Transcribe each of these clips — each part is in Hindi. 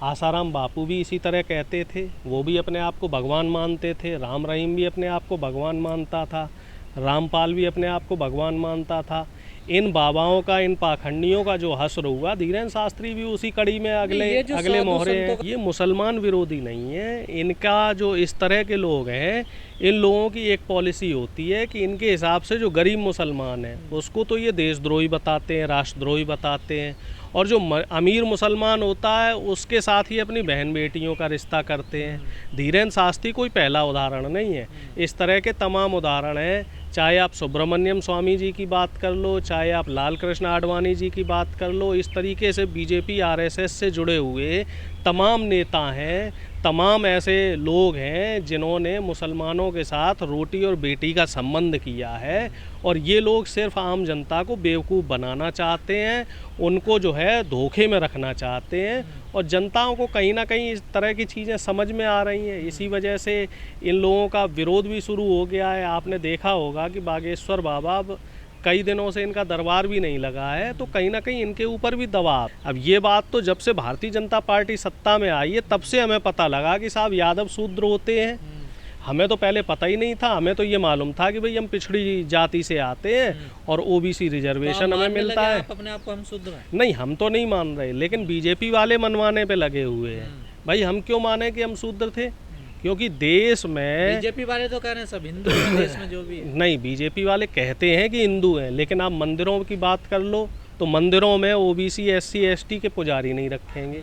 आसाराम बापू भी इसी तरह कहते थे, वो भी अपने आप को भगवान मानते थे। राम रहीम भी अपने आप को भगवान मानता था, रामपाल भी अपने आप को भगवान मानता था। इन बाबाओं का, इन पाखंडियों का जो हश्र हुआ, धीरेन्द्र शास्त्री भी उसी कड़ी में अगले मोहरे हैं। ये मुसलमान विरोधी नहीं है, इनका जो इस तरह के लोग हैं, इन लोगों की एक पॉलिसी होती है कि इनके हिसाब से जो गरीब मुसलमान है उसको तो ये देशद्रोही बताते हैं, राष्ट्रद्रोही बताते हैं, और जो अमीर मुसलमान होता है उसके साथ ही अपनी बहन बेटियों का रिश्ता करते हैं। धीरेन्द्र शास्त्री कोई पहला उदाहरण नहीं है, इस तरह के तमाम उदाहरण हैं। चाहे आप सुब्रमण्यम स्वामी जी की बात कर लो, चाहे आप लाल कृष्ण आडवाणी जी की बात कर लो, इस तरीके से बीजेपी आरएसएस से जुड़े हुए तमाम नेता हैं, तमाम ऐसे लोग हैं जिन्होंने मुसलमानों के साथ रोटी और बेटी का संबंध किया है, और ये लोग सिर्फ आम जनता को बेवकूफ़ बनाना चाहते हैं, उनको जो है धोखे में रखना चाहते हैं, और जनताओं को कहीं ना कहीं इस तरह की चीज़ें समझ में आ रही हैं। इसी वजह से इन लोगों का विरोध भी शुरू हो गया है। आपने देखा होगा कि बागेश्वर बाबा कई दिनों से इनका दरबार भी नहीं लगा है, तो कहीं ना कहीं इनके ऊपर भी दबाव। अब ये बात तो जब से भारतीय जनता पार्टी सत्ता में आई है तब से हमें पता लगा कि साहब यादव शूद्र होते हैं। हमें तो पहले पता ही नहीं था, हमें तो ये मालूम था कि भाई हम पिछड़ी जाति से आते हैं और ओबीसी रिजर्वेशन तो हमें मिलता है। अपने आप को हम शूद्र हैं? नहीं, हम तो नहीं मान रहे, लेकिन बीजेपी वाले मनवाने पे लगे हुए हैं। भाई हम क्यों माने कि हम शूद्र थे? क्योंकि देश में बीजेपी वाले तो कह रहे हैं सब हिंदू हैं देश में जो भी है। नहीं, बीजेपी वाले कहते हैं कि हिंदू हैं, लेकिन आप मंदिरों की बात कर लो तो मंदिरों में ओबीसी एससी एसटी के पुजारी नहीं रखेंगे।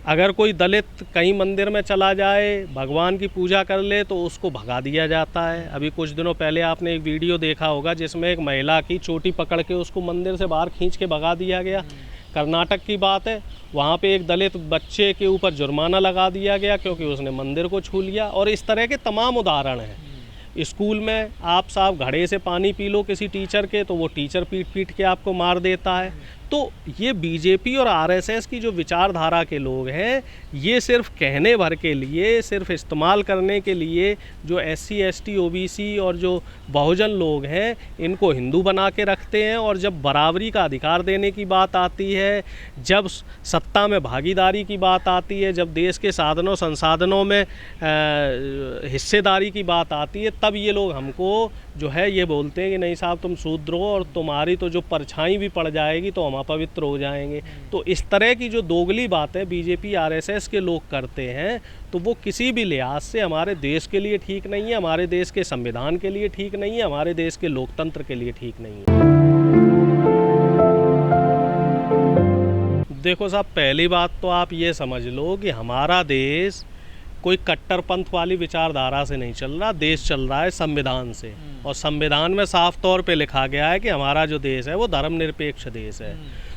अगर कोई दलित कहीं मंदिर में चला जाए, भगवान की पूजा कर ले, तो उसको भगा दिया जाता है। अभी कुछ दिनों पहले आपने एक वीडियो देखा होगा जिसमें एक महिला की चोटी पकड़ के उसको मंदिर से बाहर खींच के भगा दिया गया। कर्नाटक की बात है, वहाँ पे एक दलित बच्चे के ऊपर जुर्माना लगा दिया गया क्योंकि उसने मंदिर को छू लिया। और इस तरह के तमाम उदाहरण हैं। स्कूल में आप साहब घड़े से पानी पी लो किसी टीचर के, तो वो टीचर पीट पीट के आपको मार देता है। तो ये बीजेपी और आरएसएस की जो विचारधारा के लोग हैं, ये सिर्फ कहने भर के लिए, सिर्फ इस्तेमाल करने के लिए जो एससी एसटी ओबीसी और जो बहुजन लोग हैं इनको हिंदू बना के रखते हैं। और जब बराबरी का अधिकार देने की बात आती है, जब सत्ता में भागीदारी की बात आती है, जब देश के साधनों संसाधनों में हिस्सेदारी की बात आती है, तब ये लोग हमको जो है ये बोलते हैं कि नहीं साहब तुम शूद्र हो और तुम्हारी तो जो परछाई भी पड़ जाएगी तो हम अपवित्र हो जाएंगे। तो इस तरह की जो दोगली बातें बीजेपी आरएसएस के लोग करते हैं, तो वो किसी भी लिहाज से हमारे देश के लिए ठीक नहीं है, हमारे देश के संविधान के लिए ठीक नहीं है, हमारे देश के लोकतंत्र के लिए ठीक नहीं है। देखो साहब, पहली बात तो आप ये समझ लो कि हमारा देश कोई कट्टरपंथ वाली विचारधारा से नहीं चल रहा, देश चल रहा है संविधान से। और संविधान में साफ तौर पे लिखा गया है कि हमारा जो देश है वो धर्मनिरपेक्ष देश है।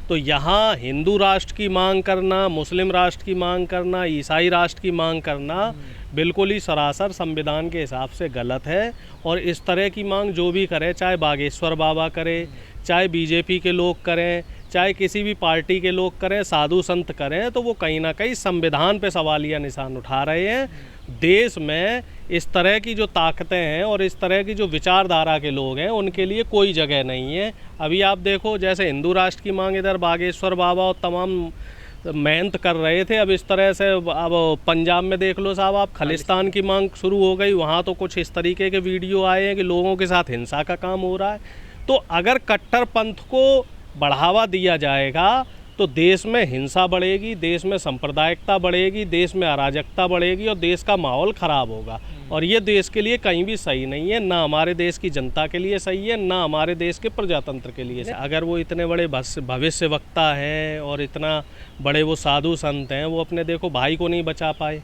तो यहाँ हिंदू राष्ट्र की मांग करना, मुस्लिम राष्ट्र की मांग करना, ईसाई राष्ट्र की मांग करना बिल्कुल ही सरासर संविधान के हिसाब से गलत है। और इस तरह की मांग जो भी करे, चाहे बागेश्वर बाबा करे, चाहे बीजेपी के लोग करें, चाहे किसी भी पार्टी के लोग करें, साधु संत करें, तो वो कहीं ना कहीं संविधान पे सवालिया निशान उठा रहे हैं। देश में इस तरह की जो ताकतें हैं और इस तरह की जो विचारधारा के लोग हैं उनके लिए कोई जगह नहीं है। अभी आप देखो, जैसे हिंदू राष्ट्र की मांग इधर बागेश्वर बाबा और तमाम मेहनत कर रहे थे, अब इस तरह से अब पंजाब में देख लो साहब आप, खालिस्तान की मांग शुरू हो गई। वहाँ तो कुछ इस तरीके के वीडियो आए हैं कि लोगों के साथ हिंसा का काम हो रहा है। तो अगर कट्टरपंथ को बढ़ावा दिया जाएगा तो देश में हिंसा बढ़ेगी, देश में सांप्रदायिकता बढ़ेगी, देश में अराजकता बढ़ेगी और देश का माहौल ख़राब होगा। और ये देश के लिए कहीं भी सही नहीं है, ना हमारे देश की जनता के लिए सही है, ना हमारे देश के प्रजातंत्र के लिए। अगर वो इतने बड़े भविष्य वक्ता हैं और इतना बड़े वो साधु संत हैं, वो अपने देखो भाई को नहीं बचा पाए।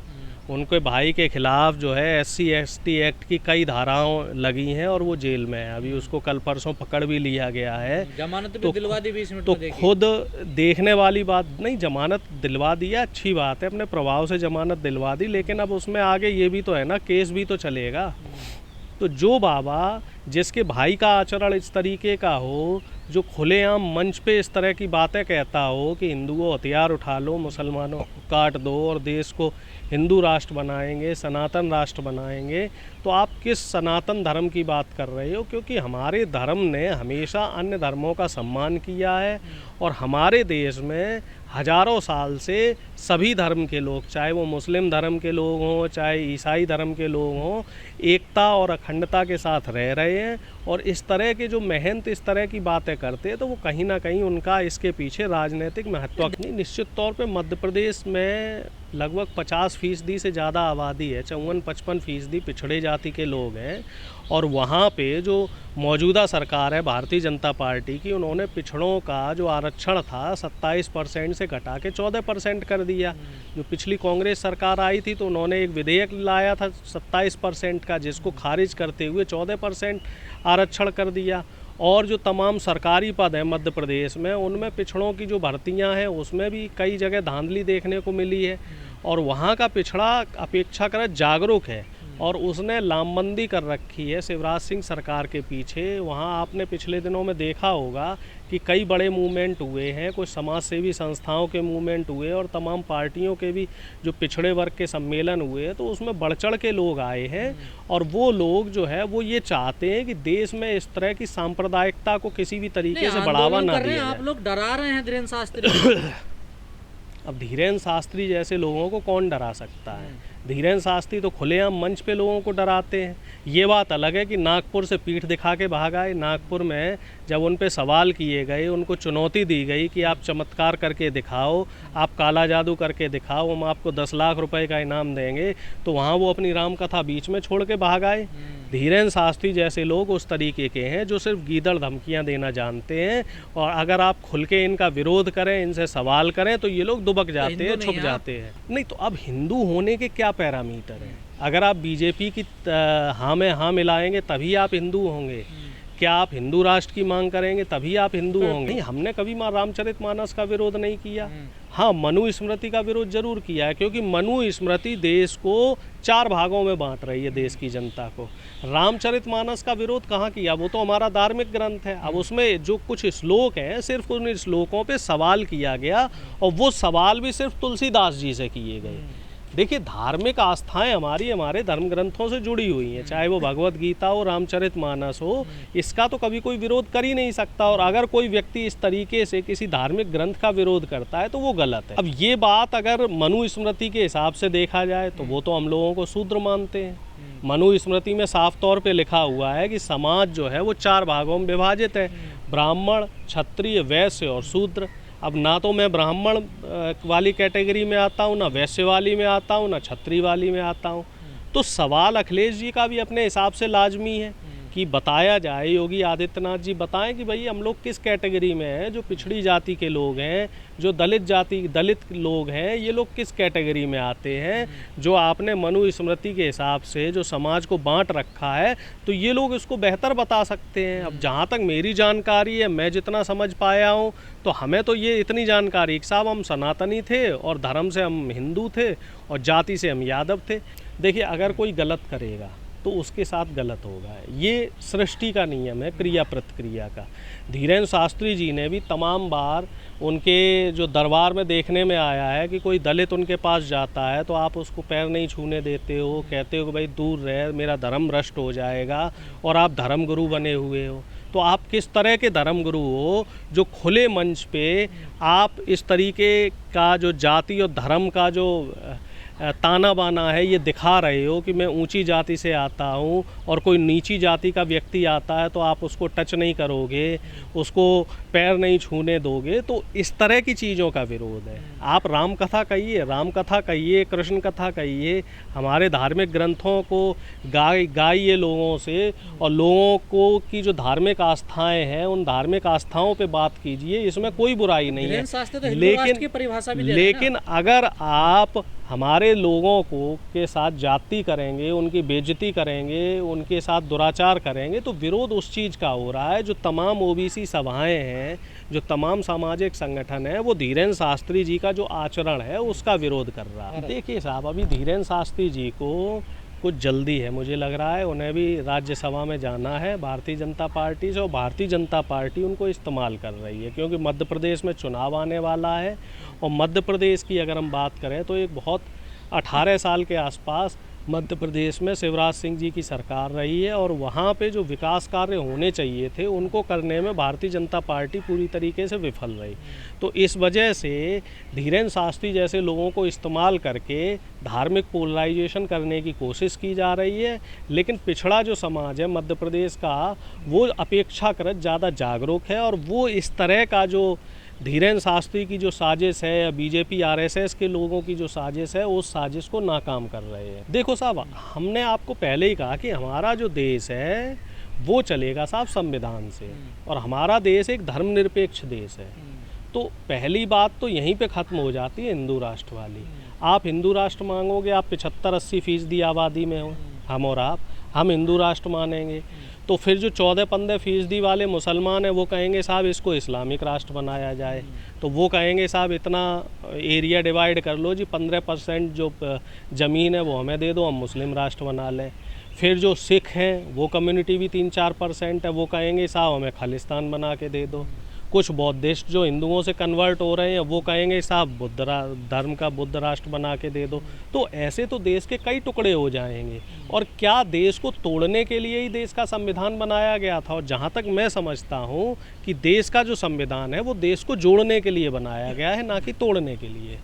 उनके भाई के खिलाफ जो है एससी एसटी एक्ट की कई धाराएं लगी हैं और वो जेल में है। अभी उसको कल परसों पकड़ भी लिया गया है, जमानत भी दिलवा दी 20 मिनट तो में। खुद देखने वाली बात नहीं, जमानत दिलवा दी है, अच्छी बात है, अपने प्रभाव से जमानत दिलवा दी, लेकिन अब उसमें आगे ये भी तो है ना, केस भी तो चलेगा। तो जो बाबा जिसके भाई का आचरण इस तरीके का हो, जो खुलेआम मंच पे इस तरह की बातें कहता हो कि हिंदुओं हथियार उठा लो, मुसलमानों को काट दो और देश को हिंदू राष्ट्र बनाएंगे, सनातन राष्ट्र बनाएंगे, तो आप किस सनातन धर्म की बात कर रहे हो? क्योंकि हमारे धर्म ने हमेशा अन्य धर्मों का सम्मान किया है और हमारे देश में हजारों साल से सभी धर्म के लोग, चाहे वो मुस्लिम धर्म के लोग हों, चाहे ईसाई धर्म के लोग हों, एकता और अखंडता के साथ रह रहे हैं। और इस तरह के जो महंत इस तरह की बातें करते हैं तो वो कहीं ना कहीं उनका इसके पीछे राजनीतिक महत्व नहीं। निश्चित तौर पे मध्य प्रदेश में लगभग 50% से ज़्यादा आबादी है, 54-55% पिछड़े जाति के लोग हैं। और वहाँ पे जो मौजूदा सरकार है भारतीय जनता पार्टी की, उन्होंने पिछड़ों का जो आरक्षण था 27% से घटा के 14% कर दिया। जो पिछली कांग्रेस सरकार आई थी तो उन्होंने एक विधेयक लाया था 27% का, जिसको खारिज करते हुए 14% आरक्षण कर दिया। और जो तमाम सरकारी पद हैं मध्य प्रदेश में, उनमें पिछड़ों की जो भर्तियां हैं उसमें भी कई जगह धांधली देखने को मिली है। और वहाँ का पिछड़ा अपेक्षाकृत जागरूक है और उसने लामबंदी कर रखी है शिवराज सिंह सरकार के पीछे। वहाँ आपने पिछले दिनों में देखा होगा कि कई बड़े मूवमेंट हुए हैं, कुछ समाज सेवी संस्थाओं के मूवमेंट हुए और तमाम पार्टियों के भी जो पिछड़े वर्ग के सम्मेलन हुए, तो उसमें बढ़ चढ़ के लोग आए हैं। और वो लोग जो है वो ये चाहते हैं कि देश में इस तरह की सांप्रदायिकता को किसी भी तरीके से बढ़ावा ना दिया जाए। आप लोग डरा रहे हैं धीरेन्द्र शास्त्री। अब धीरेन्द्र शास्त्री जैसे लोगों को कौन डरा सकता है? धीरेन्द्र शास्त्री तो खुलेआम मंच पे लोगों को डराते हैं। ये बात अलग है कि नागपुर से पीठ दिखा के भाग आए। नागपुर में जब उन पे सवाल किए गए, उनको चुनौती दी गई कि आप चमत्कार करके दिखाओ, आप काला जादू करके दिखाओ, हम आपको 10 लाख रुपए का इनाम देंगे, तो वहाँ वो अपनी राम कथा बीच में छोड़ के भाग आए। धीरेन्द्र शास्त्री जैसे लोग उस तरीके के हैं जो सिर्फ गीदड़ धमकियाँ देना जानते हैं। और अगर आप खुल के इनका विरोध करें, इनसे सवाल करें, तो ये लोग दुबक जाते हैं, छुप जाते हैं। नहीं तो अब हिंदू होने के क्या पैरामीटर हैं? अगर आप बीजेपी की हाँ में हाँ मिलाएंगे तभी आप हिंदू होंगे? क्या आप हिंदू राष्ट्र की मांग करेंगे तभी आप हिंदू होंगे? नहीं, हमने कभी रामचरितमानस का विरोध नहीं किया। हाँ, मनु स्मृति का विरोध जरूर किया है, क्योंकि मनु स्मृति देश को 4 भागों में बांट रही है, देश की जनता को। रामचरितमानस का विरोध कहाँ किया? वो तो हमारा धार्मिक ग्रंथ है। अब उसमें जो कुछ श्लोक हैं, सिर्फ उन श्लोकों पे सवाल किया गया और वो सवाल भी सिर्फ तुलसीदास जी से किए गए। देखिए, धार्मिक आस्थाएं हमारे धर्म ग्रंथों से जुड़ी हुई हैं, चाहे वो भगवत गीता हो, रामचरितमानस हो, इसका तो कभी कोई विरोध कर ही नहीं सकता। और अगर कोई व्यक्ति इस तरीके से किसी धार्मिक ग्रंथ का विरोध करता है तो वो गलत है। अब ये बात अगर मनु स्मृति के हिसाब से देखा जाए तो वो तो हम लोगों को शूद्र मानते हैं। मनु स्मृति में साफ तौर पे लिखा हुआ है कि समाज जो है वो 4 भागों में विभाजित है, ब्राह्मण, क्षत्रिय, वैश्य और शूद्र। अब ना तो मैं ब्राह्मण वाली कैटेगरी में आता हूँ, ना वैश्य वाली में आता हूँ, ना क्षत्रिय वाली में आता हूँ। तो सवाल अखिलेश जी का भी अपने हिसाब से लाजमी है कि बताया जाए, योगी आदित्यनाथ जी बताएं कि भाई हम लोग किस कैटेगरी में हैं। जो पिछड़ी जाति के लोग हैं, जो दलित लोग हैं, ये लोग किस कैटेगरी में आते हैं? जो आपने मनु स्मृति के हिसाब से जो समाज को बांट रखा है, तो ये लोग इसको बेहतर बता सकते हैं। अब जहाँ तक मेरी जानकारी है, मैं जितना समझ पाया हूँ, तो हमें तो ये इतनी जानकारी कि साहब हम सनातनी थे और धर्म से हम हिंदू थे और जाति से हम यादव थे। देखिए, अगर कोई गलत करेगा तो उसके साथ गलत होगा। ये सृष्टि का नियम है, क्रिया प्रतिक्रिया का। धीरेन्द्र शास्त्री जी ने भी तमाम बार उनके जो दरबार में देखने में आया है कि कोई दलित उनके पास जाता है तो आप उसको पैर नहीं छूने देते हो, कहते हो कि भाई दूर रह, मेरा धर्म भ्रष्ट हो जाएगा, और आप धर्मगुरु बने हुए हो। तो आप किस तरह के धर्मगुरु हो जो खुले मंच पे आप इस तरीके का जो जाति और धर्म का जो ताना बाना है ये दिखा रहे हो कि मैं ऊंची जाति से आता हूँ और कोई नीची जाति का व्यक्ति आता है तो आप उसको टच नहीं करोगे, उसको पैर नहीं छूने दोगे। तो इस तरह की चीज़ों का विरोध है। आप राम कथा कहिए, कृष्ण कथा कहिए, हमारे धार्मिक ग्रंथों को गाइए लोगों से, और लोगों को की जो धार्मिक आस्थाएं हैं उन धार्मिक आस्थाओं पे बात कीजिए, इसमें कोई बुराई नहीं है। लेकिन अगर आप हमारे लोगों को के साथ जाति करेंगे, उनकी बेइज्जती करेंगे, उनके साथ दुराचार करेंगे, तो विरोध उस चीज़ का हो रहा है। जो तमाम ओबीसी सभाएं हैं, जो तमाम सामाजिक संगठन है, वो धीरेन्द्र शास्त्री जी का जो आचरण है उसका विरोध कर रहा है। देखिए साहब, अभी धीरेन्द्र शास्त्री जी को कुछ जल्दी है, मुझे लग रहा है उन्हें भी राज्यसभा में जाना है भारतीय जनता पार्टी से, और भारतीय जनता पार्टी उनको इस्तेमाल कर रही है क्योंकि मध्य प्रदेश में चुनाव आने वाला है। और मध्य प्रदेश की अगर हम बात करें तो एक बहुत 18 साल के आसपास मध्य प्रदेश में शिवराज सिंह जी की सरकार रही है, और वहाँ पे जो विकास कार्य होने चाहिए थे उनको करने में भारतीय जनता पार्टी पूरी तरीके से विफल रही। तो इस वजह से धीरेन्द्र शास्त्री जैसे लोगों को इस्तेमाल करके धार्मिक पोलराइजेशन करने की कोशिश की जा रही है। लेकिन पिछड़ा जो समाज है मध्य प्रदेश का, वो अपेक्षाकृत ज़्यादा जागरूक है, और वो इस तरह का जो धीरेन्द्र शास्त्री की जो साजिश है या बीजेपी आरएसएस के लोगों की जो साजिश है, उस साजिश को नाकाम कर रहे हैं। देखो साहब, हमने आपको पहले ही कहा कि हमारा जो देश है वो चलेगा साहब संविधान से, और हमारा देश एक धर्मनिरपेक्ष देश है। तो पहली बात तो यहीं पे ख़त्म हो जाती है हिंदू राष्ट्र वाली। आप हिंदू राष्ट्र मांगोगे, आप 75-80% आबादी में हो, हम और आप, हम हिंदू राष्ट्र मानेंगे। तो फिर जो 14-15% वाले मुसलमान हैं वो कहेंगे साहब इसको इस्लामिक राष्ट्र बनाया जाए। तो वो कहेंगे साहब इतना एरिया डिवाइड कर लो जी, 15% जो ज़मीन है वो हमें दे दो, हम मुस्लिम राष्ट्र बना लें। फिर जो सिख हैं वो कम्युनिटी भी 3-4% है, वो कहेंगे साहब हमें खालिस्तान बना के दे दो। कुछ बौद्धिस्ट जो हिंदुओं से कन्वर्ट हो रहे हैं वो कहेंगे साहब बुद्ध धर्म का बुद्ध राष्ट्र बना के दे दो। तो ऐसे तो देश के कई टुकड़े हो जाएंगे। और क्या देश को तोड़ने के लिए ही देश का संविधान बनाया गया था? और जहाँ तक मैं समझता हूँ कि देश का जो संविधान है वो देश को जोड़ने के लिए बनाया गया है, ना कि तोड़ने के लिए।